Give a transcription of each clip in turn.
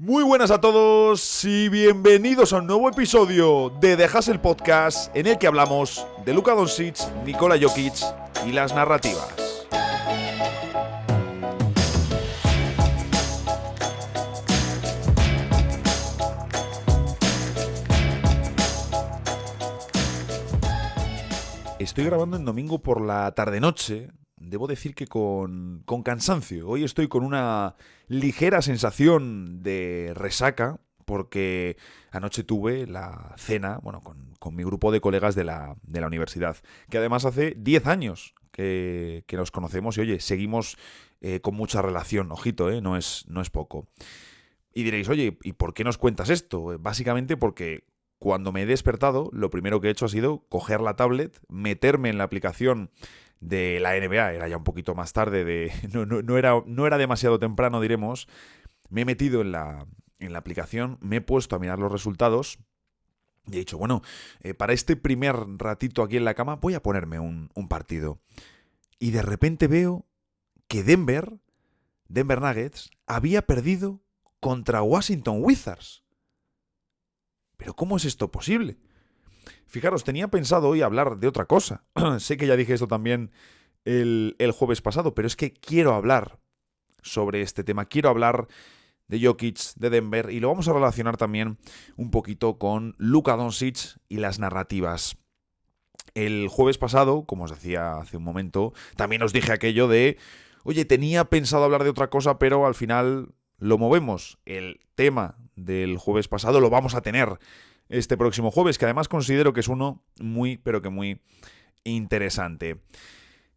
Muy buenas a todos y bienvenidos a un nuevo episodio de The Hustle Podcast en el que hablamos de Luka Doncic, Nikola Jokic y las narrativas. Estoy grabando en domingo por la tarde-noche. Debo decir que con cansancio. Hoy estoy con una ligera sensación de resaca porque anoche tuve la cena, con mi grupo de colegas de la universidad, que además hace 10 años que nos conocemos y, oye, seguimos con mucha relación. Ojito, no es poco. Y diréis, oye, ¿y por qué nos cuentas esto? Básicamente porque cuando me he despertado, lo primero que he hecho ha sido coger la tablet, meterme en la aplicación de la NBA, era ya un poquito más tarde, no era demasiado temprano, diremos. Me he metido en la aplicación, me he puesto a mirar los resultados y he dicho, para este primer ratito aquí en la cama voy a ponerme un partido. Y de repente veo que Denver Nuggets había perdido contra Washington Wizards. ¿Pero cómo es esto posible? Fijaros, tenía pensado hoy hablar de otra cosa. Sé que ya dije esto también el jueves pasado, pero es que quiero hablar sobre este tema. Quiero hablar de Jokic, de Denver, y lo vamos a relacionar también un poquito con Luka Doncic y las narrativas. El jueves pasado, como os decía hace un momento, también os dije aquello de, oye, tenía pensado hablar de otra cosa, pero al final lo movemos. El tema del jueves pasado lo vamos a tener este próximo jueves, que además considero que es uno muy, pero que muy interesante.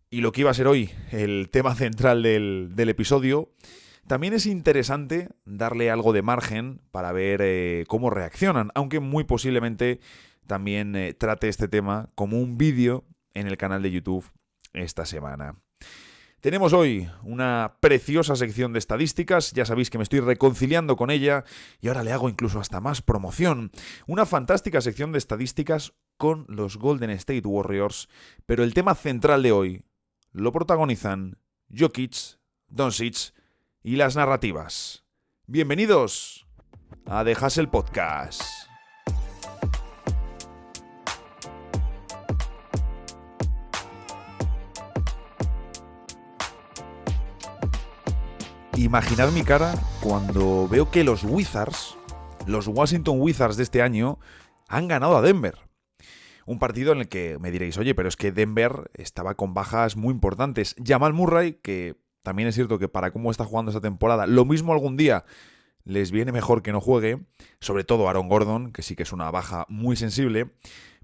Y lo que iba a ser hoy el tema central del episodio, también es interesante darle algo de margen para ver cómo reaccionan, aunque muy posiblemente también trate este tema como un vídeo en el canal de YouTube esta semana. Tenemos hoy una preciosa sección de estadísticas, ya sabéis que me estoy reconciliando con ella y ahora le hago incluso hasta más promoción. Una fantástica sección de estadísticas con los Golden State Warriors, pero el tema central de hoy lo protagonizan Jokic, Doncic y las narrativas. Bienvenidos a The Hustle Podcast. Imaginad mi cara cuando veo que los Wizards, los Washington Wizards de este año, han ganado a Denver. Un partido en el que me diréis, oye, pero es que Denver estaba con bajas muy importantes. Jamal Murray, que también es cierto que para cómo está jugando esta temporada, lo mismo algún día les viene mejor que no juegue, sobre todo Aaron Gordon, que sí que es una baja muy sensible.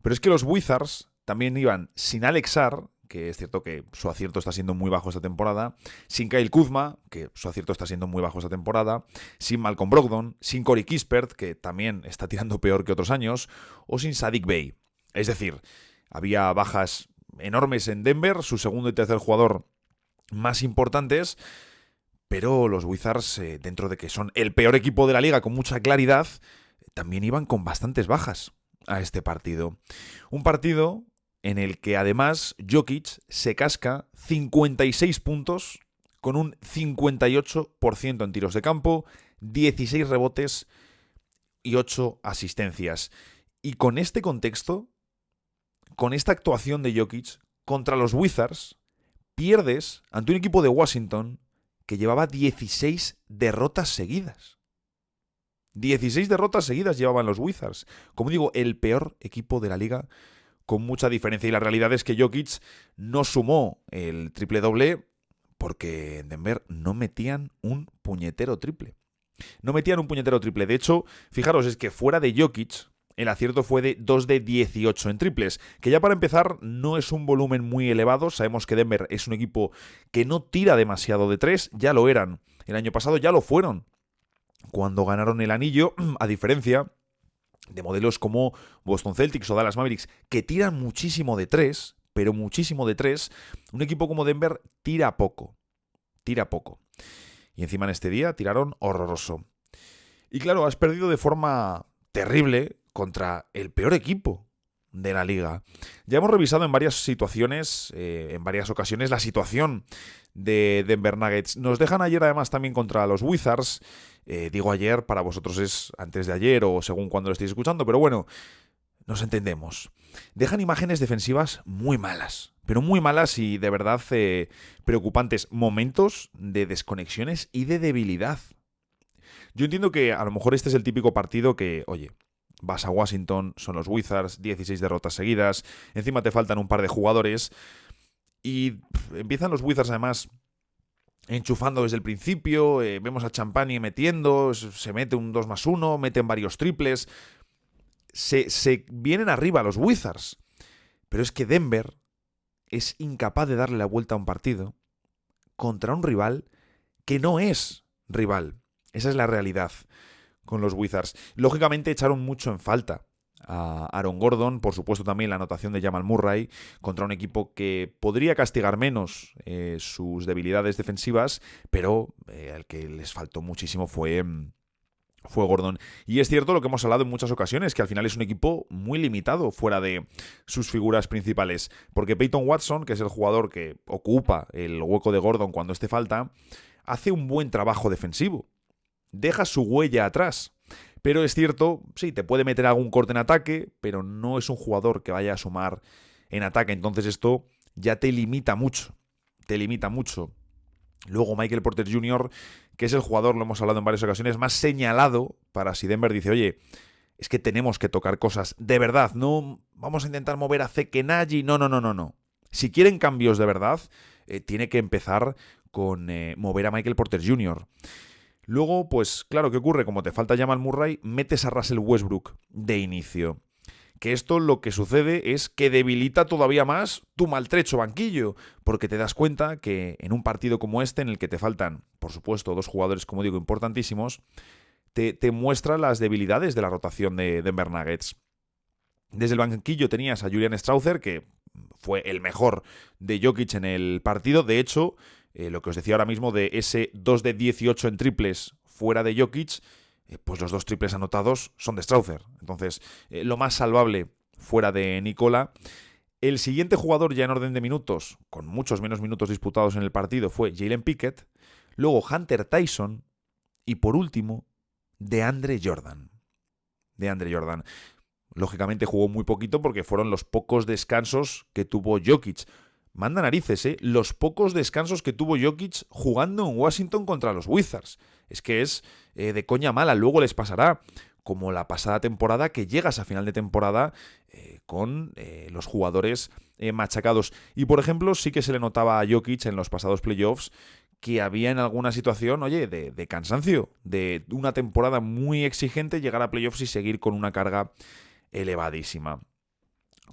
Pero es que los Wizards también iban sin Alex Sarr, que es cierto que su acierto está siendo muy bajo esta temporada, sin Kyle Kuzma, que su acierto está siendo muy bajo esta temporada, sin Malcolm Brogdon, sin Corey Kispert, que también está tirando peor que otros años, o sin Saddiq Bey. Es decir, había bajas enormes en Denver, su segundo y tercer jugador más importantes, pero los Wizards, dentro de que son el peor equipo de la liga con mucha claridad, también iban con bastantes bajas a este partido. Un partido en el que además Jokic se casca 56 puntos con un 58% en tiros de campo, 16 rebotes y 8 asistencias. Y con este contexto, con esta actuación de Jokic contra los Wizards, pierdes ante un equipo de Washington que llevaba 16 derrotas seguidas. 16 derrotas seguidas llevaban los Wizards. Como digo, el peor equipo de la liga con mucha diferencia. Y la realidad es que Jokic no sumó el triple-doble porque en Denver no metían un puñetero triple. No metían un puñetero triple. De hecho, fijaros, es que fuera de Jokic, el acierto fue de 2 de 18 en triples, que ya para empezar no es un volumen muy elevado. Sabemos que Denver es un equipo que no tira demasiado de 3, ya lo eran. El año pasado ya lo fueron cuando ganaron el anillo, a diferencia de modelos como Boston Celtics o Dallas Mavericks, que tiran muchísimo de 3, pero muchísimo de 3, un equipo como Denver tira poco. Y encima en este día tiraron horroroso. Y claro, has perdido de forma terrible contra el peor equipo de la liga. Ya hemos revisado en varias situaciones, en varias ocasiones, la situación de Denver Nuggets. Nos dejan ayer además también contra los Wizards. Digo ayer, para vosotros es antes de ayer o según cuando lo estéis escuchando, pero bueno, nos entendemos. Dejan imágenes defensivas muy malas, pero muy malas y de verdad preocupantes. Momentos de desconexiones y de debilidad. Yo entiendo que a lo mejor este es el típico partido que, oye, vas a Washington, son los Wizards, 16 derrotas seguidas, encima te faltan un par de jugadores y empiezan los Wizards además enchufando desde el principio, vemos a Champagnie metiendo, se mete un 2+1, meten varios triples, se vienen arriba los Wizards, pero es que Denver es incapaz de darle la vuelta a un partido contra un rival que no es rival. Esa es la realidad con los Wizards. Lógicamente echaron mucho en falta a Aaron Gordon, por supuesto también la anotación de Jamal Murray contra un equipo que podría castigar menos sus debilidades defensivas, pero al que les faltó muchísimo fue Gordon. Y es cierto lo que hemos hablado en muchas ocasiones, que al final es un equipo muy limitado fuera de sus figuras principales, porque Peyton Watson, que es el jugador que ocupa el hueco de Gordon cuando este falta, hace un buen trabajo defensivo. Deja su huella atrás. Pero es cierto, sí, te puede meter algún corte en ataque, pero no es un jugador que vaya a sumar en ataque. Entonces esto ya te limita mucho. Te limita mucho. Luego Michael Porter Jr., que es el jugador, lo hemos hablado en varias ocasiones, más señalado para si Denver dice, oye, es que tenemos que tocar cosas de verdad. No vamos a intentar mover a Zeke Naji. No. Si quieren cambios de verdad, tiene que empezar con mover a Michael Porter Jr., Luego, pues claro, ¿qué ocurre? Como te falta Jamal Murray, metes a Russell Westbrook de inicio. Que esto lo que sucede es que debilita todavía más tu maltrecho banquillo, porque te das cuenta que en un partido como este, en el que te faltan, por supuesto, dos jugadores, como digo, importantísimos, te muestra las debilidades de la rotación de Denver Nuggets. Desde el banquillo tenías a Julian Strawther, que fue el mejor de Jokic en el partido. De hecho, lo que os decía ahora mismo de ese 2 de 18 en triples fuera de Jokic, pues los dos triples anotados son de Strawther. Entonces, lo más salvable fuera de Nicola. El siguiente jugador ya en orden de minutos, con muchos menos minutos disputados en el partido, fue Jalen Pickett. Luego Hunter Tyson. Y por último, DeAndre Jordan. Lógicamente jugó muy poquito porque fueron los pocos descansos que tuvo Jokic. Manda narices, los pocos descansos que tuvo Jokic jugando en Washington contra los Wizards. Es que es de coña mala. Luego les pasará como la pasada temporada, que llegas a final de temporada con los jugadores machacados. Y por ejemplo, sí que se le notaba a Jokic en los pasados playoffs que había en alguna situación, oye, de cansancio, de una temporada muy exigente, llegar a playoffs y seguir con una carga elevadísima.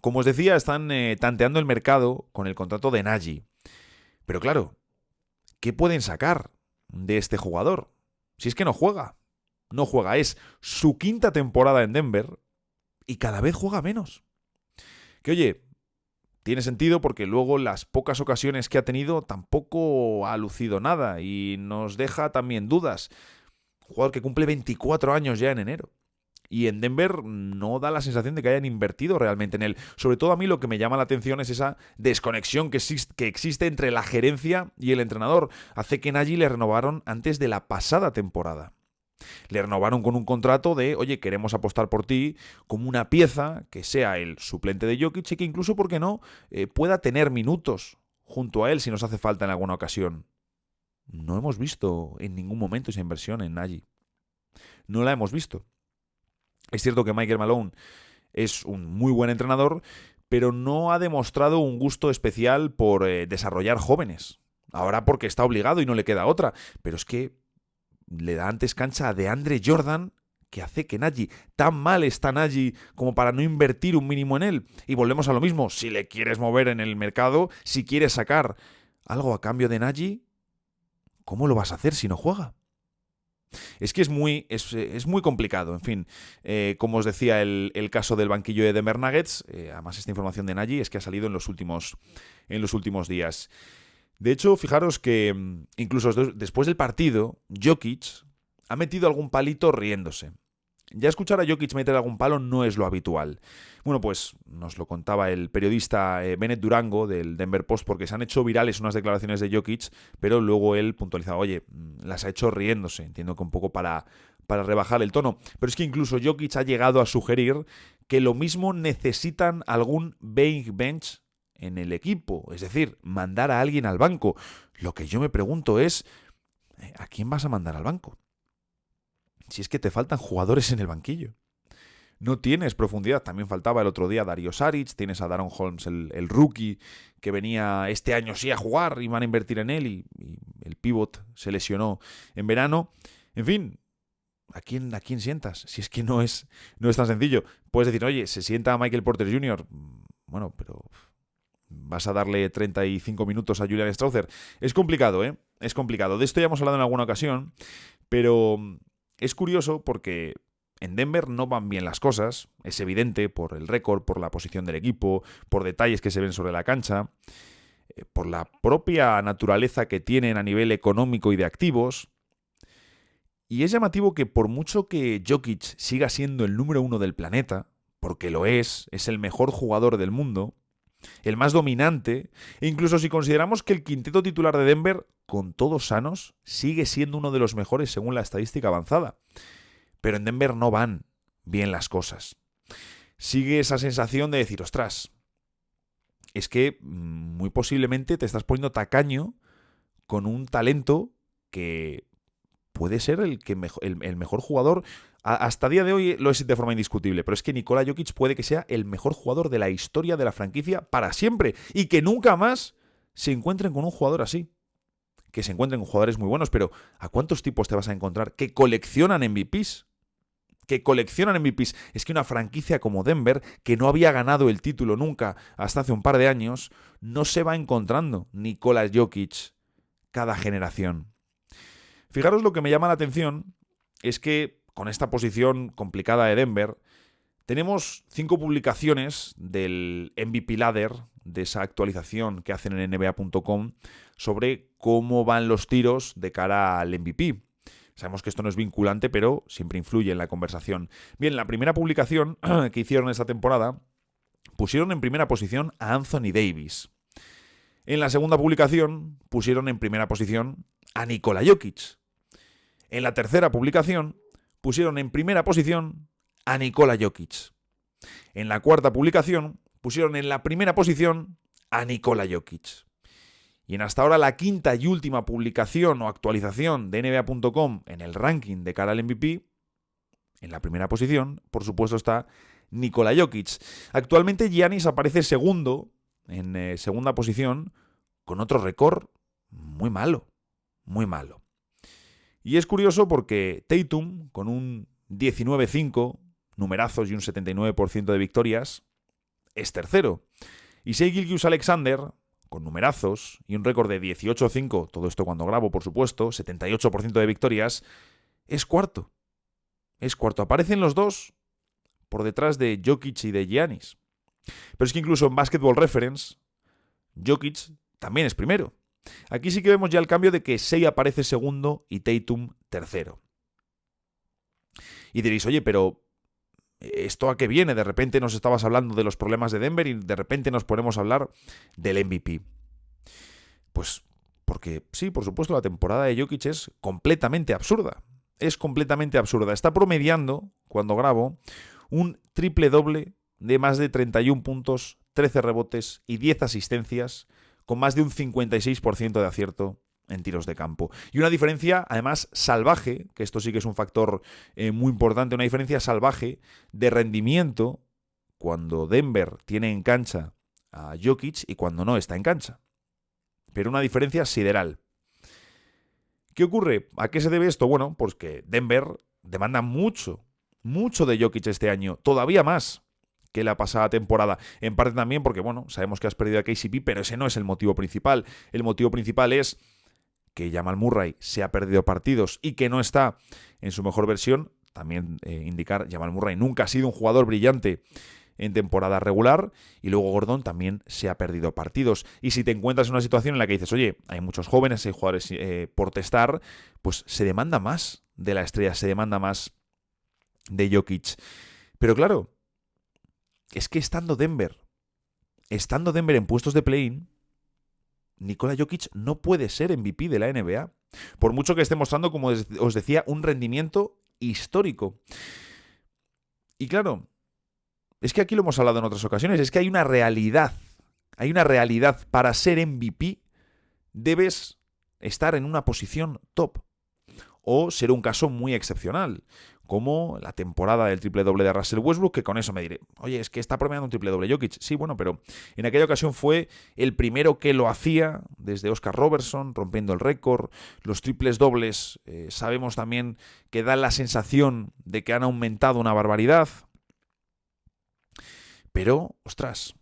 Como os decía, están tanteando el mercado con el contrato de Naji. Pero claro, ¿qué pueden sacar de este jugador? Si es que no juega. No juega. Es su quinta temporada en Denver y cada vez juega menos. Que oye, tiene sentido porque luego las pocas ocasiones que ha tenido tampoco ha lucido nada y nos deja también dudas. Un jugador que cumple 24 años ya en enero. Y en Denver no da la sensación de que hayan invertido realmente en él. Sobre todo a mí lo que me llama la atención es esa desconexión que existe entre la gerencia y el entrenador. Hace que Naji le renovaron antes de la pasada temporada. Le renovaron con un contrato de, oye, queremos apostar por ti como una pieza que sea el suplente de Jokic y que incluso, ¿por qué no?, pueda tener minutos junto a él si nos hace falta en alguna ocasión. No hemos visto en ningún momento esa inversión en Naji. No la hemos visto. Es cierto que Michael Malone es un muy buen entrenador, pero no ha demostrado un gusto especial por desarrollar jóvenes. Ahora porque está obligado y no le queda otra. Pero es que le da antes cancha a DeAndre Jordan, que hace que Naji, tan mal está Naji como para no invertir un mínimo en él. Y volvemos a lo mismo, si le quieres mover en el mercado, si quieres sacar algo a cambio de Naji, ¿cómo lo vas a hacer si no juega? Es que es muy complicado, en fin. Como os decía, el caso del banquillo de Denver Nuggets, además esta información de Naji es que ha salido en los últimos días. De hecho, fijaros que incluso después del partido, Jokic ha metido algún palito riéndose. Ya escuchar a Jokic meter algún palo no es lo habitual. Bueno, pues nos lo contaba el periodista Bennett Durango del Denver Post, porque se han hecho virales unas declaraciones de Jokic, pero luego él puntualizaba, oye, las ha hecho riéndose, entiendo que un poco para rebajar el tono. Pero es que incluso Jokic ha llegado a sugerir que lo mismo necesitan algún bench en el equipo, es decir, mandar a alguien al banco. Lo que yo me pregunto es, ¿a quién vas a mandar al banco? Si es que te faltan jugadores en el banquillo. No tienes profundidad. También faltaba el otro día Dario Saric, tienes a Daron Holmes, el rookie, que venía este año sí a jugar y van a invertir en él y el pivot se lesionó en verano. En fin, ¿a quién sientas? Si es que no es tan sencillo. Puedes decir, oye, se sienta Michael Porter Jr., bueno, pero vas a darle 35 minutos a Julian Strawther. Es complicado, ¿eh? Es complicado. De esto ya hemos hablado en alguna ocasión, pero es curioso porque en Denver no van bien las cosas, es evidente por el récord, por la posición del equipo, por detalles que se ven sobre la cancha, por la propia naturaleza que tienen a nivel económico y de activos. Y es llamativo que por mucho que Jokic siga siendo el número 1 del planeta, porque lo es el mejor jugador del mundo, el más dominante, e incluso si consideramos que el quinteto titular de Denver, con todos sanos, sigue siendo uno de los mejores según la estadística avanzada. Pero en Denver no van bien las cosas. Sigue esa sensación de decir, ostras, es que muy posiblemente te estás poniendo tacaño con un talento que puede ser el mejor jugador. Hasta día de hoy lo es de forma indiscutible, pero es que Nikola Jokic puede que sea el mejor jugador de la historia de la franquicia para siempre y que nunca más se encuentren con un jugador así. Que se encuentren con jugadores muy buenos, pero ¿a cuántos tipos te vas a encontrar que coleccionan MVPs? Es que una franquicia como Denver, que no había ganado el título nunca hasta hace un par de años, no se va encontrando Nikola Jokic cada generación. Fijaros, lo que me llama la atención es que con esta posición complicada de Denver, tenemos 5 publicaciones del MVP Ladder, de esa actualización que hacen en NBA.com, sobre cómo van los tiros de cara al MVP. Sabemos que esto no es vinculante, pero siempre influye en la conversación. Bien, la primera publicación que hicieron esta temporada pusieron en primera posición a Anthony Davis. En la segunda publicación pusieron en primera posición a Nikola Jokic. En la tercera publicación pusieron en primera posición a Nikola Jokic. En la cuarta publicación pusieron en la primera posición a Nikola Jokic. Y en hasta ahora la quinta y última publicación o actualización de NBA.com en el ranking de cara al MVP, en la primera posición, por supuesto, está Nikola Jokic. Actualmente Giannis aparece segundo, en segunda posición, con otro récord muy malo, muy malo. Y es curioso porque Tatum, con un 19-5, numerazos y un 79% de victorias, es tercero. Y Shai Gilgeous-Alexander, con numerazos y un récord de 18-5, todo esto cuando grabo, por supuesto, 78% de victorias, es cuarto. Es cuarto. Aparecen los dos por detrás de Jokic y de Giannis. Pero es que incluso en Basketball Reference, Jokic también es primero. Aquí sí que vemos ya el cambio de que Shai aparece segundo y Tatum tercero. Y diréis, oye, pero ¿esto a qué viene? De repente nos estabas hablando de los problemas de Denver y de repente nos ponemos a hablar del MVP. Pues porque sí, por supuesto, la temporada de Jokic es completamente absurda. Es completamente absurda. Está promediando, cuando grabo, un triple doble de más de 31 puntos, 13 rebotes y 10 asistencias, con más de un 56% de acierto en tiros de campo. Y una diferencia, además, salvaje, que esto sí que es un factor muy importante, una diferencia salvaje de rendimiento cuando Denver tiene en cancha a Jokic y cuando no está en cancha. Pero una diferencia sideral. ¿Qué ocurre? ¿A qué se debe esto? Bueno, pues que Denver demanda mucho de Jokic este año, todavía más que la pasada temporada. En parte también porque, bueno, sabemos que has perdido a KCP, pero ese no es el motivo principal. El motivo principal es que Jamal Murray se ha perdido partidos y que no está en su mejor versión. También indicar, Jamal Murray nunca ha sido un jugador brillante en temporada regular, y luego Gordon también se ha perdido partidos. Y si te encuentras en una situación en la que dices, oye, hay muchos jóvenes, hay jugadores por testar, pues se demanda más de la estrella, se demanda más de Jokic. Pero claro, es que estando Denver en puestos de play-in, Nikola Jokic no puede ser MVP de la NBA. Por mucho que esté mostrando, como os decía, un rendimiento histórico. Y claro, es que aquí lo hemos hablado en otras ocasiones, es que hay una realidad. Hay una realidad. Para ser MVP debes estar en una posición top. O ser un caso muy excepcional, como la temporada del triple doble de Russell Westbrook, que con eso me diré, oye, es que está promediando un triple doble Jokic. Sí, bueno, pero en aquella ocasión fue el primero que lo hacía desde Oscar Robertson, rompiendo el récord. Los triples dobles sabemos también que dan la sensación de que han aumentado una barbaridad. Pero, ostras,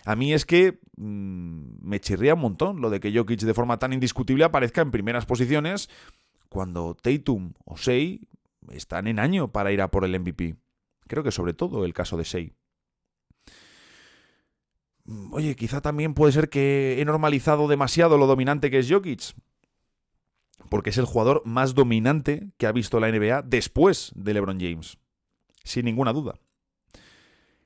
a mí es que me chirría un montón lo de que Jokic de forma tan indiscutible aparezca en primeras posiciones cuando Tatum o Shea están en año para ir a por el MVP. Creo que sobre todo el caso de Shea. Oye, quizá también puede ser que he normalizado demasiado lo dominante que es Jokic, porque es el jugador más dominante que ha visto la NBA después de LeBron James, sin ninguna duda.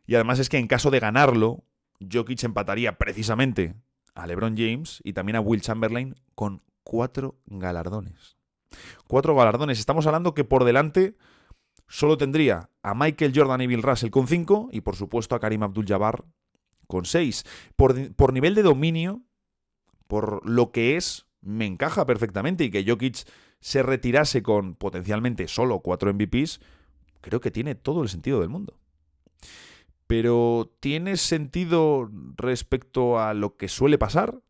Y además es que en caso de ganarlo, Jokic empataría precisamente a LeBron James y también a Will Chamberlain con 4 galardones. 4 galardones. Estamos hablando que por delante solo tendría a Michael Jordan y Bill Russell con 5 y por supuesto a Kareem Abdul-Jabbar con 6. Por nivel de dominio, por lo que es, me encaja perfectamente, y que Jokic se retirase con potencialmente solo 4 MVPs, creo que tiene todo el sentido del mundo. Pero ¿tiene sentido respecto a lo que suele pasar?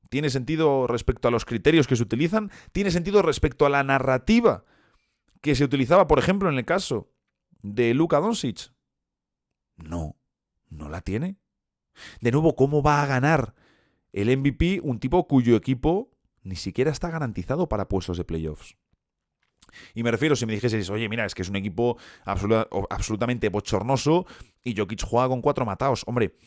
¿Tiene sentido respecto a los criterios que se utilizan? ¿Tiene sentido respecto a la narrativa que se utilizaba, por ejemplo, en el caso de Luka Doncic? No, no la tiene. De nuevo, ¿cómo va a ganar el MVP un tipo cuyo equipo ni siquiera está garantizado para puestos de playoffs? Y me refiero, si me dijeses, oye, mira, es que es un equipo absolutamente bochornoso y Jokic juega con 4 mataos. Hombre,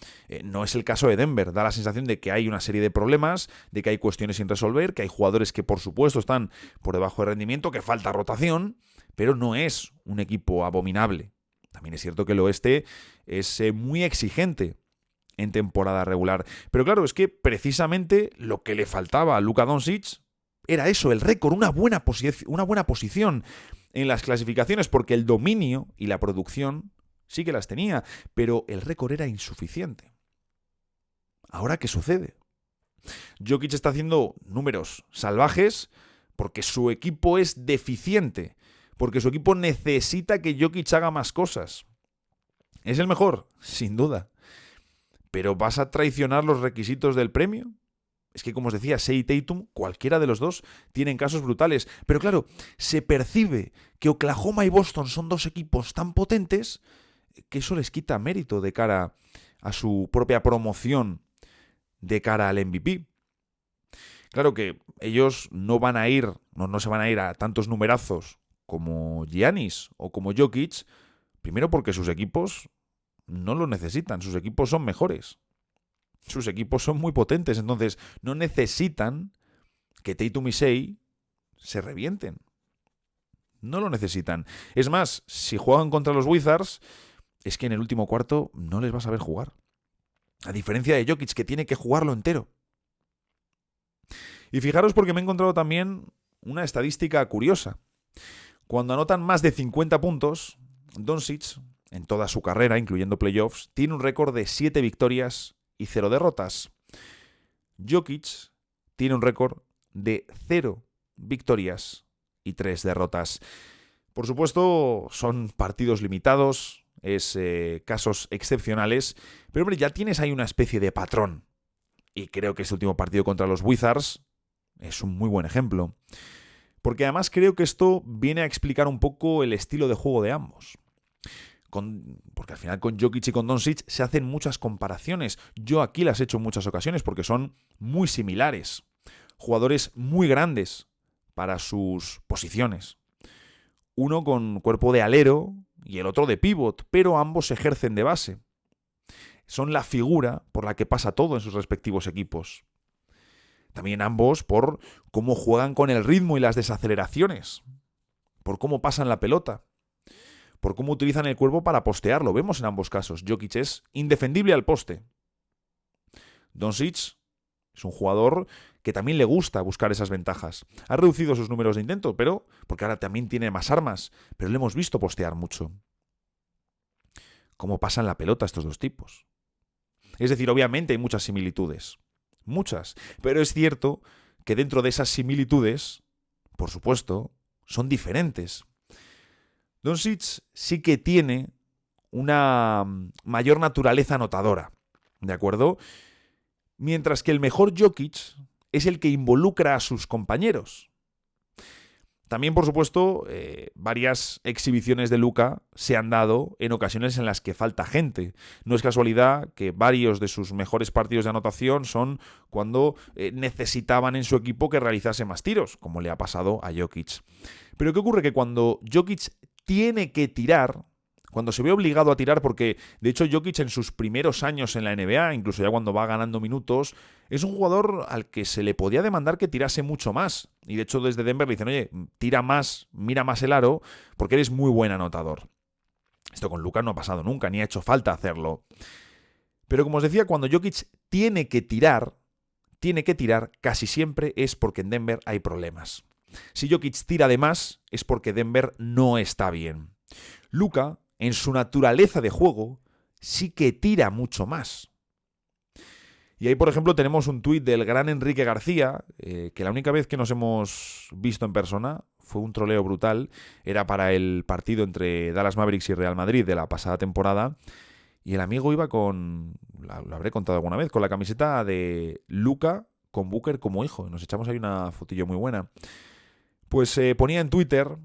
no es el caso de Denver. Da la sensación de que hay una serie de problemas, de que hay cuestiones sin resolver, que hay jugadores que, por supuesto, están por debajo de rendimiento, que falta rotación, pero no es un equipo abominable. También es cierto que el oeste es muy exigente en temporada regular. Pero claro, es que precisamente lo que le faltaba a Luka Doncic era eso, el récord, una buena posición en las clasificaciones, porque el dominio y la producción sí que las tenía, pero el récord era insuficiente. ¿Ahora qué sucede? Jokic está haciendo números salvajes porque su equipo es deficiente, porque su equipo necesita que Jokic haga más cosas. ¿Es el mejor? Sin duda. ¿Pero vas a traicionar los requisitos del premio? Es que, como os decía, Shea y Tatum, cualquiera de los dos, tienen casos brutales. Pero claro, se percibe que Oklahoma y Boston son 2 equipos tan potentes que eso les quita mérito de cara a su propia promoción, de cara al MVP. Claro que ellos no se van a ir a tantos numerazos como Giannis o como Jokic, primero porque sus equipos no lo necesitan, sus equipos son mejores. Sus equipos son muy potentes, entonces no necesitan que Tatum y Shea se revienten. No lo necesitan. Es más, si juegan contra los Wizards, es que en el último cuarto no les vas a ver jugar. A diferencia de Jokic, que tiene que jugarlo entero. Y fijaros, porque me he encontrado también una estadística curiosa. Cuando anotan más de 50 puntos, Doncic, en toda su carrera, incluyendo playoffs, tiene un récord de 7 victorias y 0 derrotas. Jokic tiene un récord de 0 victorias y 3 derrotas. Por supuesto, son partidos limitados, casos excepcionales, pero hombre, ya tienes ahí una especie de patrón. Y creo que este último partido contra los Wizards es un muy buen ejemplo. Porque además creo que esto viene a explicar un poco el estilo de juego de ambos. Porque al final con Jokic y con Doncic se hacen muchas comparaciones. Yo aquí las he hecho en muchas ocasiones porque son muy similares. Jugadores muy grandes para sus posiciones. Uno con cuerpo de alero y el otro de pívot, pero ambos ejercen de base. Son la figura por la que pasa todo en sus respectivos equipos. También ambos por cómo juegan con el ritmo y las desaceleraciones. Por cómo pasan la pelota. por cómo utilizan el cuerpo para postear. Lo vemos en ambos casos. Jokic es indefendible al poste. Doncic es un jugador que también le gusta buscar esas ventajas. Ha reducido sus números de intento, pero porque ahora también tiene más armas, pero le hemos visto postear mucho. ¿Cómo pasan la pelota estos dos tipos? Es decir, obviamente hay muchas similitudes. Muchas. Pero es cierto que dentro de esas similitudes, por supuesto, son diferentes. Doncic sí que tiene una mayor naturaleza anotadora, ¿de acuerdo? Mientras que el mejor Jokic es el que involucra a sus compañeros. También, por supuesto, varias exhibiciones de Luka se han dado en ocasiones en las que falta gente. No es casualidad que varios de sus mejores partidos de anotación son cuando necesitaban en su equipo que realizase más tiros, como le ha pasado a Jokic. Pero ¿qué ocurre? Que cuando Jokic tiene que tirar, cuando se ve obligado a tirar, porque de hecho Jokic en sus primeros años en la NBA, incluso ya cuando va ganando minutos, es un jugador al que se le podía demandar que tirase mucho más. Y de hecho desde Denver le dicen, oye, tira más, mira más el aro, porque eres muy buen anotador. Esto con Luka no ha pasado nunca, ni ha hecho falta hacerlo. Pero como os decía, cuando Jokic tiene que tirar, casi siempre es porque en Denver hay problemas. Si Jokic tira de más, es porque Denver no está bien. Luka, en su naturaleza de juego, sí que tira mucho más. Y ahí, por ejemplo, tenemos un tuit del gran Enrique García, que la única vez que nos hemos visto en persona fue un troleo brutal. Era para el partido entre Dallas Mavericks y Real Madrid de la pasada temporada. Y el amigo iba con, lo habré contado alguna vez, con la camiseta de Luka con Booker como hijo. Nos echamos ahí una fotillo muy buena. Pues ponía en Twitter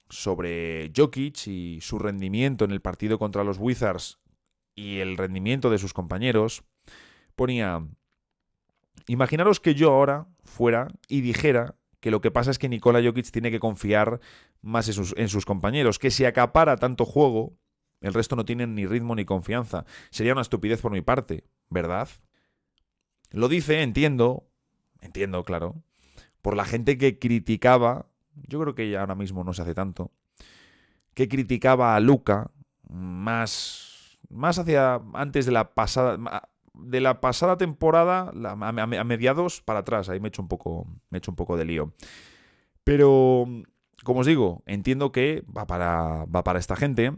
sobre Jokic y su rendimiento en el partido contra los Wizards y el rendimiento de sus compañeros. Ponía, imaginaros que yo ahora fuera y dijera que lo que pasa es que Nikola Jokic tiene que confiar más en sus compañeros, que si acapara tanto juego, el resto no tienen ni ritmo ni confianza. Sería una estupidez por mi parte, ¿verdad? Lo dice, entiendo, claro, por la gente que criticaba, yo creo que ya ahora mismo no se hace tanto, que criticaba a Luka más hacia antes de la pasada temporada, a mediados para atrás. Ahí me he hecho un poco de lío. Pero, como os digo, entiendo que va para esta gente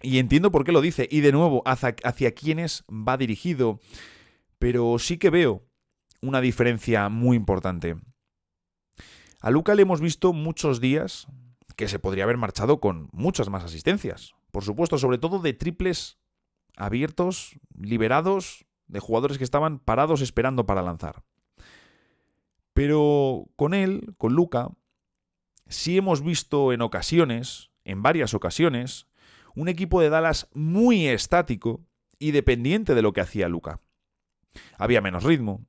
y entiendo por qué lo dice. Y de nuevo, hacia quiénes va dirigido. Pero sí que veo una diferencia muy importante. A Luka le hemos visto muchos días que se podría haber marchado con muchas más asistencias. Por supuesto, sobre todo de triples abiertos, liberados, de jugadores que estaban parados esperando para lanzar. Pero con él, con Luka, sí hemos visto en varias ocasiones, un equipo de Dallas muy estático y dependiente de lo que hacía Luka. Había menos ritmo,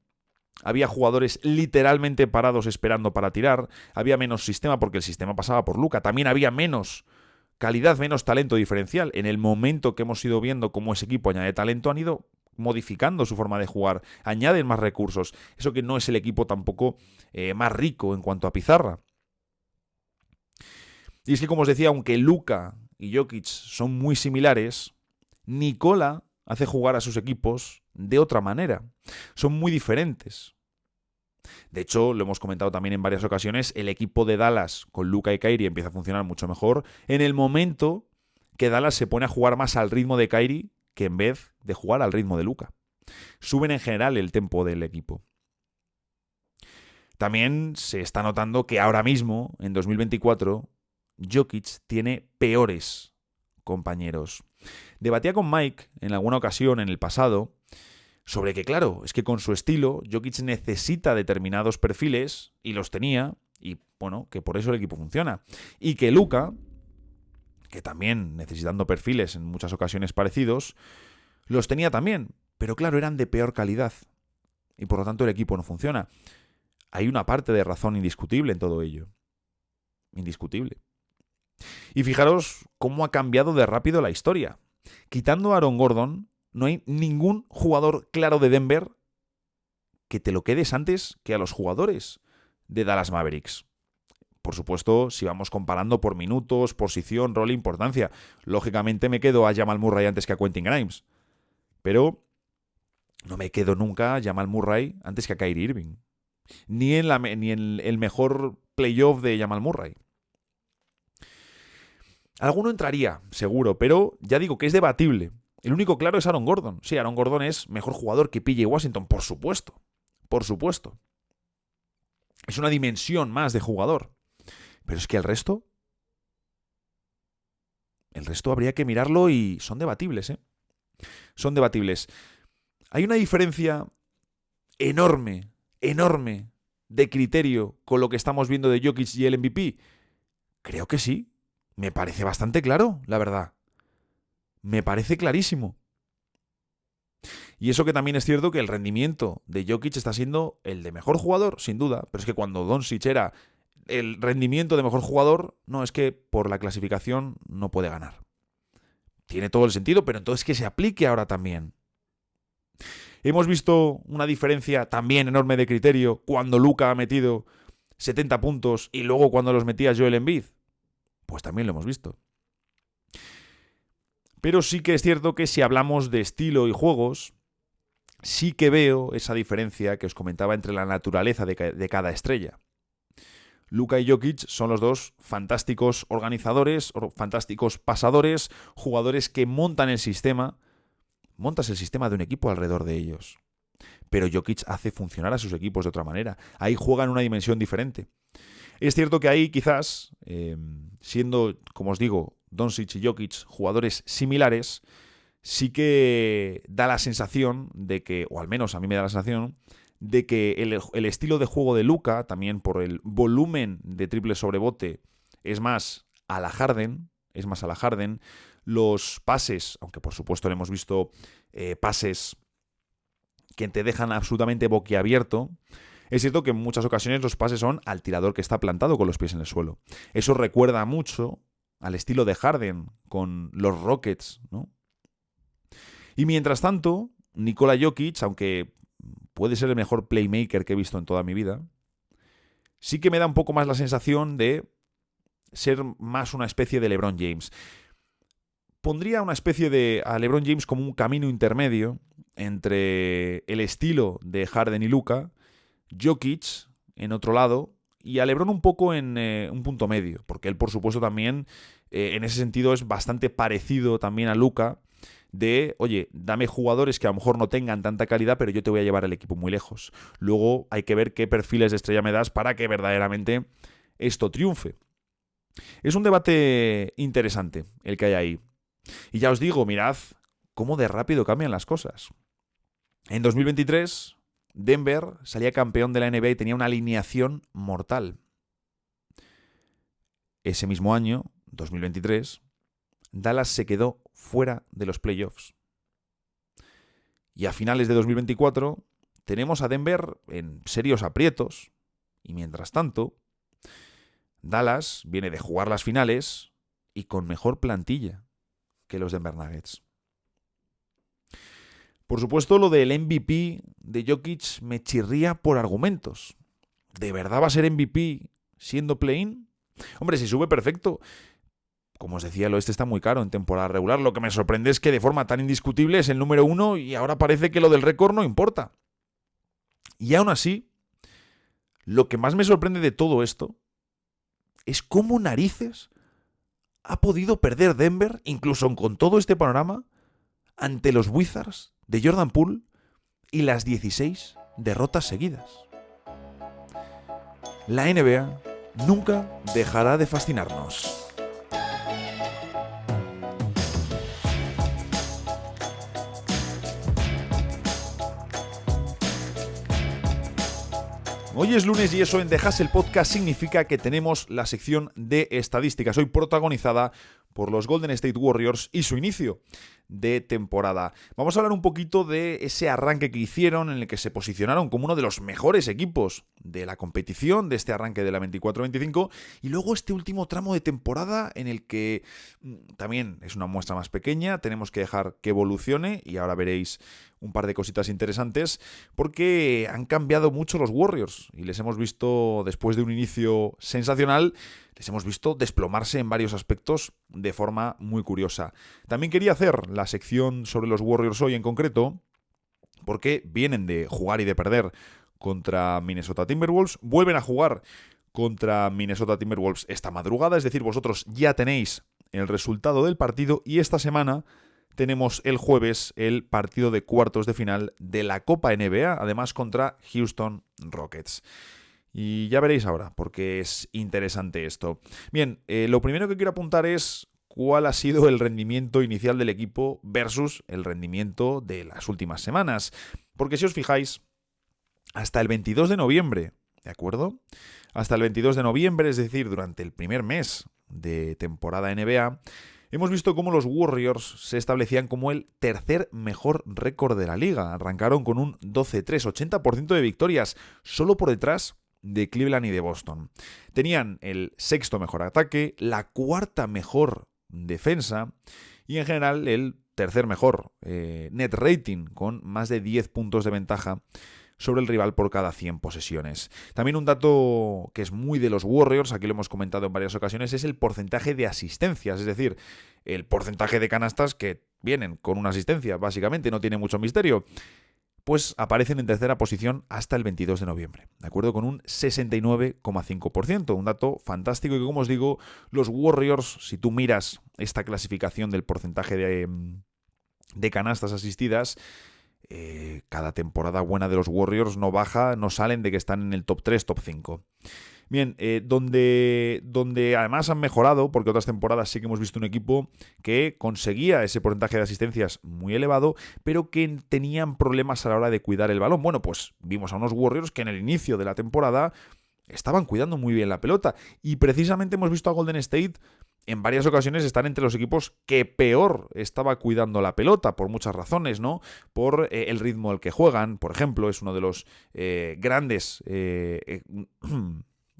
había jugadores literalmente parados esperando para tirar, había menos sistema porque el sistema pasaba por Luka, también había menos calidad, menos talento diferencial. En el momento que hemos ido viendo cómo ese equipo añade talento, han ido modificando su forma de jugar, añaden más recursos. Eso que no es el equipo tampoco más rico en cuanto a pizarra. Y es que, como os decía, aunque Luka y Jokic son muy similares, Nikola hace jugar a sus equipos de otra manera. Son muy diferentes. De hecho, lo hemos comentado también en varias ocasiones, el equipo de Dallas con Luka y Kyrie empieza a funcionar mucho mejor en el momento que Dallas se pone a jugar más al ritmo de Kyrie que en vez de jugar al ritmo de Luka. Suben en general el tempo del equipo. También se está notando que ahora mismo, en 2024, Jokic tiene peores compañeros. Debatía con Mike en alguna ocasión en el pasado sobre que, claro, es que con su estilo Jokic necesita determinados perfiles y los tenía, y bueno, que por eso el equipo funciona. Y que Luka, que también necesitando perfiles en muchas ocasiones parecidos, los tenía también, pero claro, eran de peor calidad y por lo tanto el equipo no funciona. Hay una parte de razón indiscutible en todo ello. Indiscutible. Y fijaros cómo ha cambiado de rápido la historia. Quitando a Aaron Gordon, no hay ningún jugador claro de Denver que te lo quedes antes que a los jugadores de Dallas Mavericks. por supuesto, si vamos comparando por minutos, posición, rol e importancia. Lógicamente me quedo a Jamal Murray antes que a Quentin Grimes. Pero no me quedo nunca a Jamal Murray antes que a Kyrie Irving. Ni en el mejor playoff de Jamal Murray. Alguno entraría, seguro, pero ya digo que es debatible. El único claro es Aaron Gordon. Sí, Aaron Gordon es mejor jugador que PJ Washington, por supuesto. Por supuesto. Es una dimensión más de jugador. Pero es que el resto habría que mirarlo y son debatibles, ¿eh? Son debatibles. Hay una diferencia enorme, enorme de criterio con lo que estamos viendo de Jokic y el MVP. Creo que sí. Me parece bastante claro, la verdad. Me parece clarísimo. Y eso que también es cierto que el rendimiento de Jokic está siendo el de mejor jugador, sin duda. Pero es que cuando Doncic era el rendimiento de mejor jugador, no, es que por la clasificación no puede ganar. Tiene todo el sentido, pero entonces que se aplique ahora también. Hemos visto una diferencia también enorme de criterio cuando Luka ha metido 70 puntos y luego cuando los metía Joel Embiid. Pues también lo hemos visto. Pero sí que es cierto que si hablamos de estilo y juegos, sí que veo esa diferencia que os comentaba entre la naturaleza de cada estrella. Luka y Jokic son los dos fantásticos organizadores, fantásticos pasadores, jugadores que montan el sistema. Montas el sistema de un equipo alrededor de ellos. Pero Jokic hace funcionar a sus equipos de otra manera. Ahí juegan una dimensión diferente. Es cierto que ahí quizás, siendo, como os digo, Doncic y Jokic jugadores similares, sí que da la sensación de que, o al menos a mí me da la sensación, de que el estilo de juego de Luka, también por el volumen de triple sobrebote, es más a la Harden, los pases, aunque por supuesto le hemos visto pases que te dejan absolutamente boquiabierto. Es cierto que en muchas ocasiones los pases son al tirador que está plantado con los pies en el suelo. Eso recuerda mucho al estilo de Harden con los Rockets, ¿no? Y mientras tanto, Nikola Jokic, aunque puede ser el mejor playmaker que he visto en toda mi vida, sí que me da un poco más la sensación de ser más una especie de LeBron James. Pondría una especie de a LeBron James como un camino intermedio entre el estilo de Harden y Luka, Jokic en otro lado y a LeBron un poco en un punto medio, porque él por supuesto también en ese sentido es bastante parecido también a Luka de, oye, dame jugadores que a lo mejor no tengan tanta calidad, pero yo te voy a llevar el equipo muy lejos. Luego hay que ver qué perfiles de estrella me das para que verdaderamente esto triunfe. Es un debate interesante el que hay ahí. Y ya os digo, mirad cómo de rápido cambian las cosas. En 2023, Denver salía campeón de la NBA y tenía una alineación mortal. Ese mismo año, 2023, Dallas se quedó fuera de los playoffs. Y a finales de 2024 tenemos a Denver en serios aprietos. Y mientras tanto, Dallas viene de jugar las finales y con mejor plantilla que los Denver Nuggets. Por supuesto, lo del MVP de Jokic me chirría por argumentos. ¿De verdad va a ser MVP siendo play-in? Hombre, si sube perfecto. Como os decía, el oeste está muy caro en temporada regular. Lo que me sorprende es que de forma tan indiscutible es el número 1 y ahora parece que lo del récord no importa. Y aún así, lo que más me sorprende de todo esto es cómo narices ha podido perder Denver, incluso con todo este panorama, ante los Wizards de Jordan Poole y las 16 derrotas seguidas. La NBA nunca dejará de fascinarnos. Hoy es lunes y eso en The Hustle Podcast significa que tenemos la sección de estadísticas, hoy protagonizada por los Golden State Warriors y su inicio. de temporada. Vamos a hablar un poquito de ese arranque que hicieron en el que se posicionaron como uno de los mejores equipos de la competición, de este arranque de la 24-25, y luego este último tramo de temporada en el que también es una muestra más pequeña, tenemos que dejar que evolucione y ahora veréis un par de cositas interesantes porque han cambiado mucho los Warriors y les hemos visto, después de un inicio sensacional, les hemos visto desplomarse en varios aspectos de forma muy curiosa. También quería hacer la sección sobre los Warriors hoy en concreto porque vienen de jugar y de perder contra Minnesota Timberwolves, vuelven a jugar contra Minnesota Timberwolves esta madrugada, es decir, vosotros ya tenéis el resultado del partido y esta semana tenemos el jueves el partido de cuartos de final de la Copa NBA, además contra Houston Rockets. Y ya veréis ahora, porque es interesante esto. Bien, lo primero que quiero apuntar es cuál ha sido el rendimiento inicial del equipo versus el rendimiento de las últimas semanas. Porque si os fijáis, hasta el 22 de noviembre, ¿de acuerdo? Hasta el 22 de noviembre, es decir, durante el primer mes de temporada NBA, hemos visto cómo los Warriors se establecían como el tercer mejor récord de la liga. Arrancaron con un 12-3, 80% de victorias, solo por detrás de Cleveland y de Boston. Tenían el sexto mejor ataque, la cuarta mejor defensa y en general el tercer mejor net rating, con más de 10 puntos de ventaja sobre el rival por cada 100 posesiones. También un dato que es muy de los Warriors, aquí lo hemos comentado en varias ocasiones, es el porcentaje de asistencias, es decir, el porcentaje de canastas que vienen con una asistencia, básicamente, no tiene mucho misterio. Pues aparecen en tercera posición hasta el 22 de noviembre, ¿de acuerdo? Con un 69,5%, un dato fantástico y que, como os digo, los Warriors, si tú miras esta clasificación del porcentaje de canastas asistidas, cada temporada buena de los Warriors no baja, no salen de que están en el top 3, top 5. Bien, donde además han mejorado, porque otras temporadas sí que hemos visto un equipo que conseguía ese porcentaje de asistencias muy elevado, pero que tenían problemas a la hora de cuidar el balón. Bueno, pues vimos a unos Warriors que en el inicio de la temporada estaban cuidando muy bien la pelota, y precisamente hemos visto a Golden State en varias ocasiones estar entre los equipos que peor estaba cuidando la pelota, por muchas razones, ¿no? Por el ritmo al que juegan, por ejemplo, es uno de los grandes...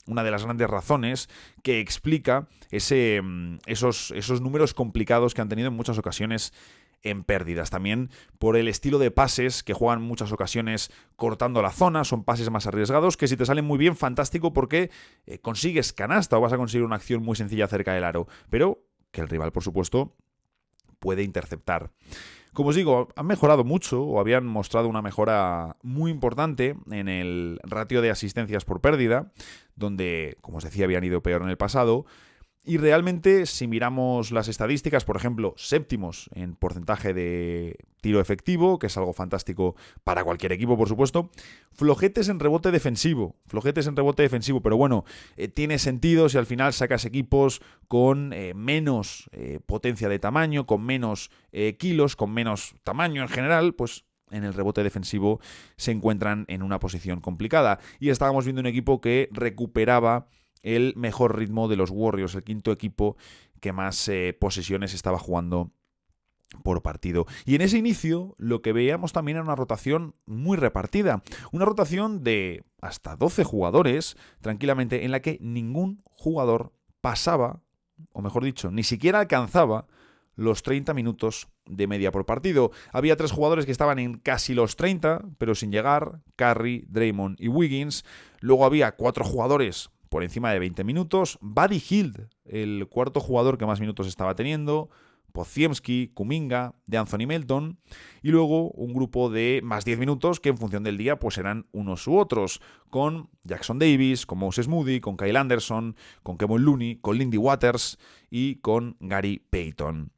una de las grandes razones que explica esos números complicados que han tenido en muchas ocasiones en pérdidas. También por el estilo de pases que juegan en muchas ocasiones cortando la zona, son pases más arriesgados que si te salen muy bien, fantástico, porque consigues canasta o vas a conseguir una acción muy sencilla cerca del aro, pero que el rival, por supuesto, puede interceptar. Como os digo, han mejorado mucho o habían mostrado una mejora muy importante en el ratio de asistencias por pérdida, donde, como os decía, habían ido peor en el pasado. Y realmente, si miramos las estadísticas, por ejemplo, séptimos en porcentaje de tiro efectivo, que es algo fantástico para cualquier equipo, por supuesto. Flojetes en rebote defensivo, pero bueno, tiene sentido si al final sacas equipos con menos potencia de tamaño, con menos kilos, con menos tamaño en general, pues en el rebote defensivo se encuentran en una posición complicada. Y estábamos viendo un equipo que recuperaba el mejor ritmo de los Warriors, el quinto equipo que más posesiones estaba jugando por partido. Y en ese inicio lo que veíamos también era una rotación muy repartida, una rotación de hasta 12 jugadores, tranquilamente, en la que ningún jugador pasaba, o mejor dicho, ni siquiera alcanzaba los 30 minutos de media por partido. Había 3 jugadores que estaban en casi los 30, pero sin llegar: Curry, Draymond y Wiggins. Luego había 4 jugadores por encima de 20 minutos, Buddy Hield, el cuarto jugador que más minutos estaba teniendo, Podziemski, Kuminga, de Anthony Melton, y luego un grupo de más 10 minutos que en función del día pues eran unos u otros, con Jackson Davis, con Moses Moody, con Kyle Anderson, con Kevin Looney, con Lindy Waters y con Gary Payton.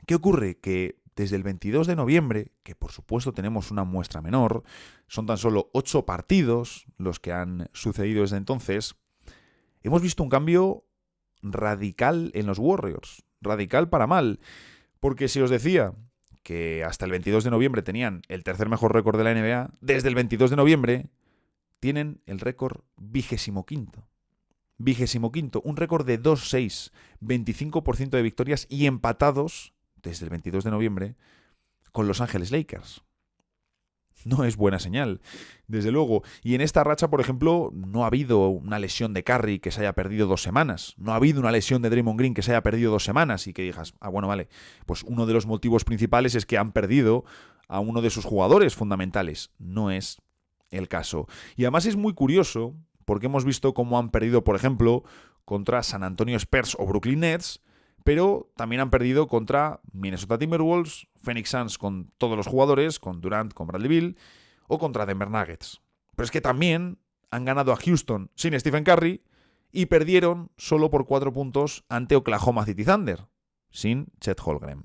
¿Qué ocurre? Que desde el 22 de noviembre, que por supuesto tenemos una muestra menor, son tan solo 8 partidos los que han sucedido desde entonces, hemos visto un cambio radical en los Warriors, radical para mal, porque si os decía que hasta el 22 de noviembre tenían el tercer mejor récord de la NBA, desde el 22 de noviembre tienen el récord 25º. 25º, un récord de 2-6, 25% de victorias y empatados desde el 22 de noviembre, con Los Ángeles Lakers. No es buena señal, desde luego. Y en esta racha, por ejemplo, no ha habido una lesión de Curry que se haya perdido 2 semanas. No ha habido una lesión de Draymond Green que se haya perdido 2 semanas y que digas, bueno, vale, pues uno de los motivos principales es que han perdido a uno de sus jugadores fundamentales. No es el caso. Y además es muy curioso porque hemos visto cómo han perdido, por ejemplo, contra San Antonio Spurs o Brooklyn Nets, pero también han perdido contra Minnesota Timberwolves, Phoenix Suns con todos los jugadores, con Durant, con Bradley Beal, o contra Denver Nuggets. Pero es que también han ganado a Houston sin Stephen Curry y perdieron solo por 4 puntos ante Oklahoma City Thunder, sin Chet Holmgren.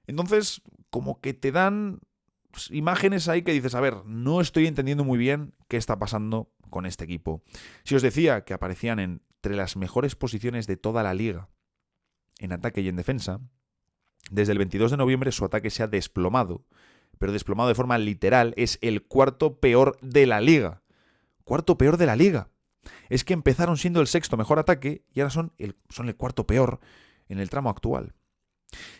Entonces, como que te dan imágenes ahí que dices, a ver, no estoy entendiendo muy bien qué está pasando con este equipo. Si os decía que aparecían entre las mejores posiciones de toda la liga, en ataque y en defensa, desde el 22 de noviembre su ataque se ha desplomado, pero desplomado de forma literal, es el 4º peor de la liga. 4º peor de la liga. Es que empezaron siendo el 6º mejor ataque y ahora son el 4º peor en el tramo actual.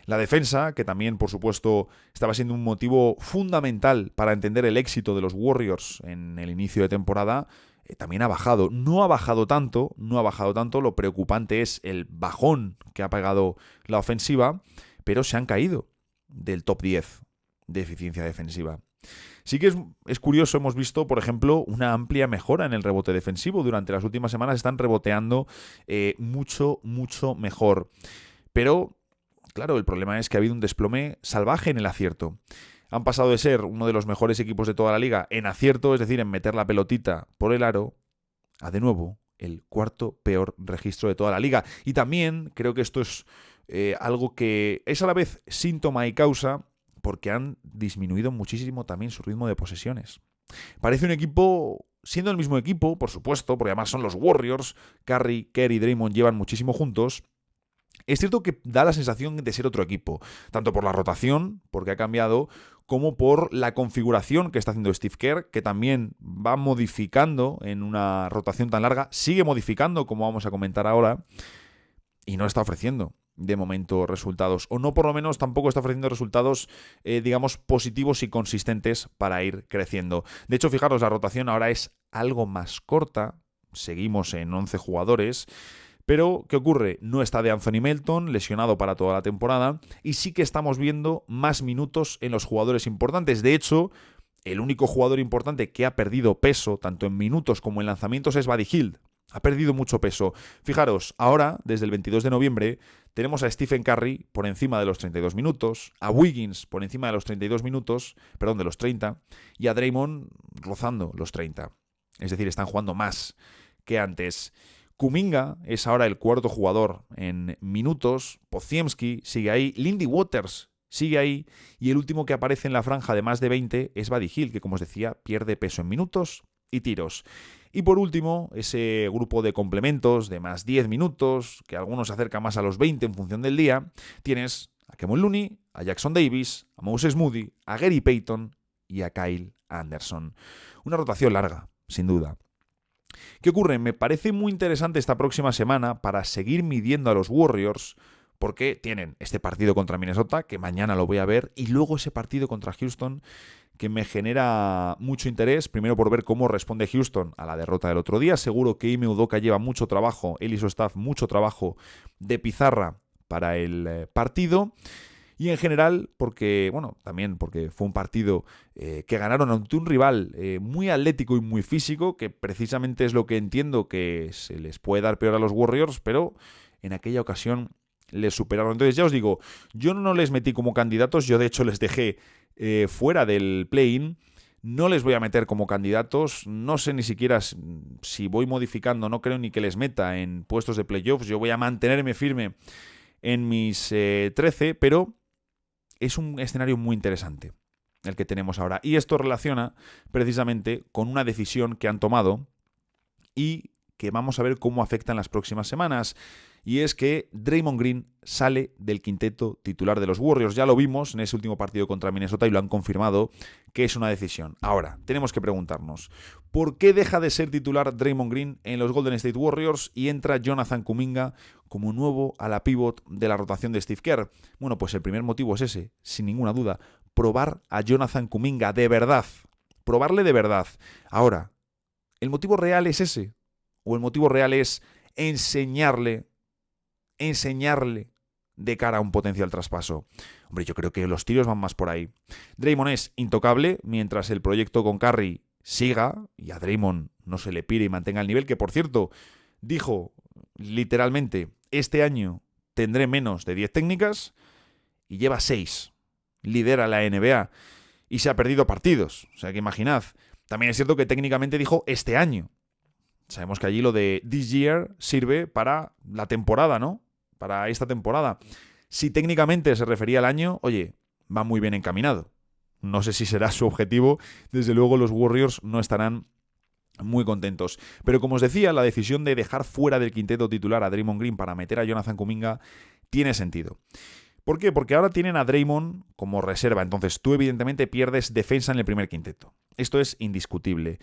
La defensa, que también, por supuesto, estaba siendo un motivo fundamental para entender el éxito de los Warriors en el inicio de temporada, también ha bajado. No ha bajado tanto. Lo preocupante es el bajón que ha pegado la ofensiva, pero se han caído del top 10 de eficiencia defensiva. Sí que es curioso, hemos visto, por ejemplo, una amplia mejora en el rebote defensivo. Durante las últimas semanas están reboteando mucho mejor. Pero, claro, el problema es que ha habido un desplome salvaje en el acierto. Han pasado de ser uno de los mejores equipos de toda la liga en acierto, es decir, en meter la pelotita por el aro, a de nuevo el 4º peor registro de toda la liga. Y también creo que esto es algo que es a la vez síntoma y causa porque han disminuido muchísimo también su ritmo de posesiones. Parece un equipo, siendo el mismo equipo, por supuesto, porque además son los Warriors, Curry, Kerr y Draymond llevan muchísimo juntos. Es cierto que da la sensación de ser otro equipo, tanto por la rotación, porque ha cambiado, como por la configuración que está haciendo Steve Kerr, que también va modificando en una rotación tan larga, sigue modificando, como vamos a comentar ahora, y no está ofreciendo de momento resultados, o no por lo menos tampoco está ofreciendo resultados, digamos, positivos y consistentes para ir creciendo. De hecho, fijaros, la rotación ahora es algo más corta, seguimos en 11 jugadores, pero, ¿qué ocurre? No está de Anthony Melton, lesionado para toda la temporada, y sí que estamos viendo más minutos en los jugadores importantes. De hecho, el único jugador importante que ha perdido peso, tanto en minutos como en lanzamientos, es Buddy Hield. Ha perdido mucho peso. Fijaros, ahora, desde el 22 de noviembre, tenemos a Stephen Curry por encima de los 32 minutos, a Wiggins por encima de los 32 minutos, perdón, de los 30, y a Draymond rozando los 30. Es decir, están jugando más que antes. Kuminga es ahora el 4º jugador en minutos, Podziemski sigue ahí, Lindy Waters sigue ahí, y el último que aparece en la franja de más de 20 es Buddy Hield, que como os decía, pierde peso en minutos y tiros. Y por último, ese grupo de complementos de más 10 minutos, que algunos se acercan más a los 20 en función del día, tienes a Kevon Looney, a Jackson Davis, a Moses Moody, a Gary Payton y a Kyle Anderson. Una rotación larga, sin duda. ¿Qué ocurre? Me parece muy interesante esta próxima semana para seguir midiendo a los Warriors, porque tienen este partido contra Minnesota, que mañana lo voy a ver, y luego ese partido contra Houston, que me genera mucho interés, primero por ver cómo responde Houston a la derrota del otro día. Seguro que Ime Udoka lleva mucho trabajo, él y su staff, mucho trabajo de pizarra para el partido. Y en general, porque, bueno, también porque fue un partido que ganaron ante un rival muy atlético y muy físico, que precisamente es lo que entiendo que se les puede dar peor a los Warriors, pero en aquella ocasión les superaron. Entonces, ya os digo, yo no les metí como candidatos, yo de hecho les dejé fuera del play-in. No les voy a meter como candidatos, no sé ni siquiera si voy modificando, no creo ni que les meta en puestos de playoffs, yo voy a mantenerme firme en mis 13, pero es un escenario muy interesante el que tenemos ahora. Y esto relaciona precisamente con una decisión que han tomado y que vamos a ver cómo afecta en las próximas semanas. Y es que Draymond Green sale del quinteto titular de los Warriors. Ya lo vimos en ese último partido contra Minnesota y lo han confirmado que es una decisión. Ahora, tenemos que preguntarnos, ¿por qué deja de ser titular Draymond Green en los Golden State Warriors y entra Jonathan Kuminga como nuevo ala pivot de la rotación de Steve Kerr? Bueno, pues el primer motivo es ese, sin ninguna duda, probar a Jonathan Kuminga de verdad. Probarle de verdad. Ahora, ¿el motivo real es ese? ¿O el motivo real es enseñarle de cara a un potencial traspaso? Hombre, yo creo que los tiros van más por ahí. Draymond es intocable mientras el proyecto con Curry siga y a Draymond no se le pire y mantenga el nivel, que por cierto, dijo literalmente, este año tendré menos de 10 técnicas y lleva 6. Lidera la NBA y se ha perdido partidos. O sea que imaginad. También es cierto que técnicamente dijo este año. Sabemos que allí lo de this year sirve para la temporada, ¿no? Para esta temporada. Si técnicamente se refería al año, oye, va muy bien encaminado. No sé si será su objetivo. Desde luego los Warriors no estarán muy contentos. Pero como os decía, la decisión de dejar fuera del quinteto titular a Draymond Green para meter a Jonathan Kuminga tiene sentido. ¿Por qué? Porque ahora tienen a Draymond como reserva. Entonces tú evidentemente pierdes defensa en el primer quinteto. Esto es indiscutible.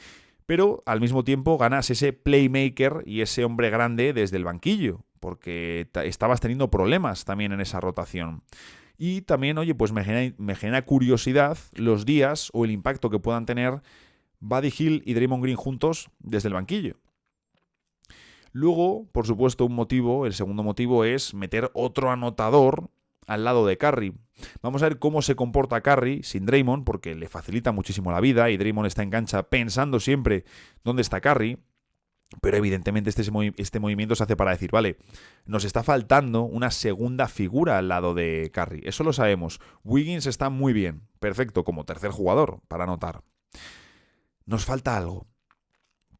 Pero al mismo tiempo ganas ese playmaker y ese hombre grande desde el banquillo, porque estabas teniendo problemas también en esa rotación. Y también, oye, pues me genera curiosidad los días o el impacto que puedan tener Buddy Hield y Draymond Green juntos desde el banquillo. Luego, por supuesto, el segundo motivo es meter otro anotador al lado de Curry. Vamos a ver cómo se comporta Curry sin Draymond, porque le facilita muchísimo la vida y Draymond está en cancha pensando siempre dónde está Curry. Pero evidentemente este movimiento se hace para decir, vale, nos está faltando una segunda figura al lado de Curry. Eso lo sabemos. Wiggins está muy bien, perfecto, como tercer jugador para anotar. Nos falta algo.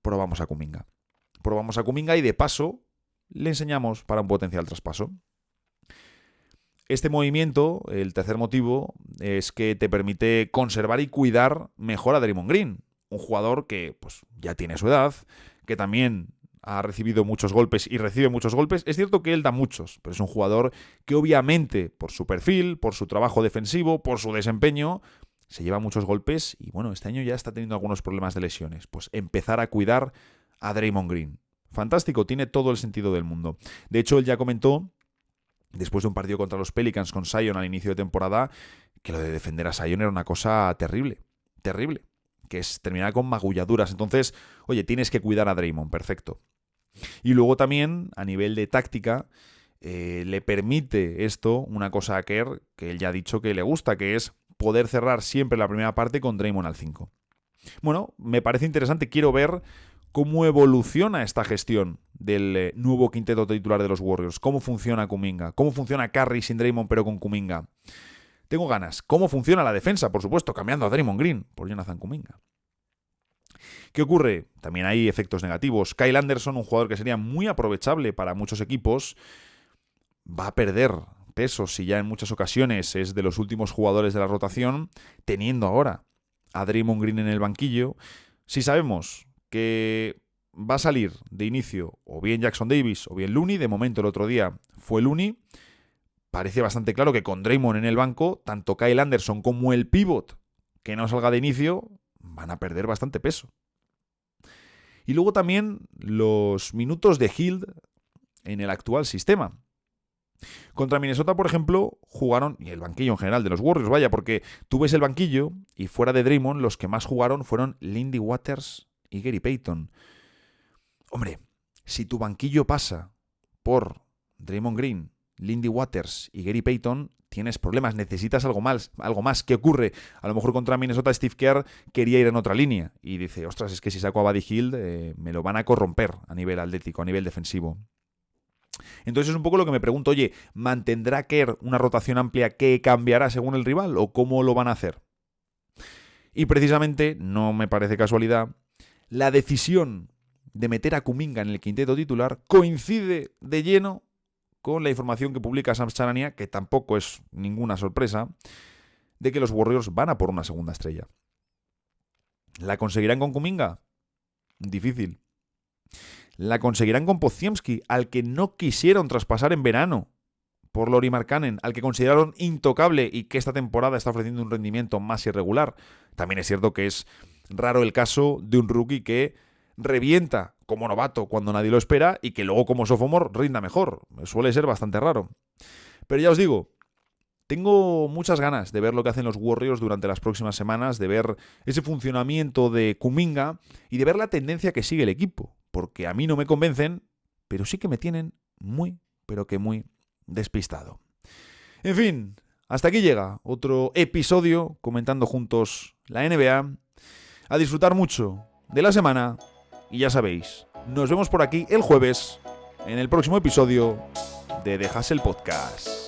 Probamos a Kuminga y de paso le enseñamos para un potencial traspaso. Este movimiento, el tercer motivo, es que te permite conservar y cuidar mejor a Draymond Green, un jugador que pues, ya tiene su edad, que también ha recibido muchos golpes y recibe muchos golpes. Es cierto que él da muchos, pero es un jugador que obviamente, por su perfil, por su trabajo defensivo, por su desempeño, se lleva muchos golpes y bueno, este año ya está teniendo algunos problemas de lesiones. Pues empezar a cuidar a Draymond Green. Fantástico, tiene todo el sentido del mundo. De hecho, él ya comentó, después de un partido contra los Pelicans con Zion al inicio de temporada, que lo de defender a Zion era una cosa terrible, que es terminar con magulladuras. Entonces, oye, tienes que cuidar a Draymond, perfecto. Y luego también, a nivel de táctica, le permite esto una cosa a Kerr, que él ya ha dicho que le gusta, que es poder cerrar siempre la primera parte con Draymond al 5. Bueno, me parece interesante, quiero ver cómo evoluciona esta gestión del nuevo quinteto titular de los Warriors. ¿Cómo funciona Kuminga? ¿Cómo funciona Curry sin Draymond pero con Kuminga? Tengo ganas. ¿Cómo funciona la defensa? Por supuesto, cambiando a Draymond Green por Jonathan Kuminga. ¿Qué ocurre? También hay efectos negativos. Kyle Anderson, un jugador que sería muy aprovechable para muchos equipos, va a perder peso si ya en muchas ocasiones es de los últimos jugadores de la rotación, teniendo ahora a Draymond Green en el banquillo. Si sabemos que va a salir de inicio o bien Jackson Davis o bien Looney, de momento el otro día fue Looney, parece bastante claro que con Draymond en el banco, tanto Kyle Anderson como el pívot que no salga de inicio van a perder bastante peso. Y luego también los minutos de Hield en el actual sistema. Contra Minnesota, por ejemplo, jugaron, y el banquillo en general de los Warriors, vaya, porque tú ves el banquillo y fuera de Draymond los que más jugaron fueron Lindy Waters y Gary Payton. Hombre, si tu banquillo pasa por Draymond Green, Lindy Waters y Gary Payton, tienes problemas, necesitas algo más. ¿Qué ocurre? A lo mejor contra Minnesota Steve Kerr quería ir en otra línea y dice, ostras, es que si saco a Buddy Hield me lo van a corromper a nivel atlético, a nivel defensivo. Entonces es un poco lo que me pregunto, oye, ¿mantendrá Kerr una rotación amplia que cambiará según el rival o cómo lo van a hacer? Y precisamente, no me parece casualidad, la decisión de meter a Kuminga en el quinteto titular coincide de lleno con la información que publica Shams Charania, que tampoco es ninguna sorpresa, de que los Warriors van a por una segunda estrella. ¿La conseguirán con Kuminga? Difícil. la conseguirán con Podziemski, al que no quisieron traspasar en verano por Lauri Markkanen, al que consideraron intocable y que esta temporada está ofreciendo un rendimiento más irregular. También es cierto que es raro el caso de un rookie que revienta como novato cuando nadie lo espera y que luego como sophomore rinda mejor. Suele ser bastante raro. Pero ya os digo, tengo muchas ganas de ver lo que hacen los Warriors durante las próximas semanas, de ver ese funcionamiento de Kuminga y de ver la tendencia que sigue el equipo. Porque a mí no me convencen, pero sí que me tienen muy, pero que muy despistado. En fin, hasta aquí llega otro episodio comentando juntos la NBA. A disfrutar mucho de la semana y ya sabéis, nos vemos por aquí el jueves en el próximo episodio de The Hustle Podcast.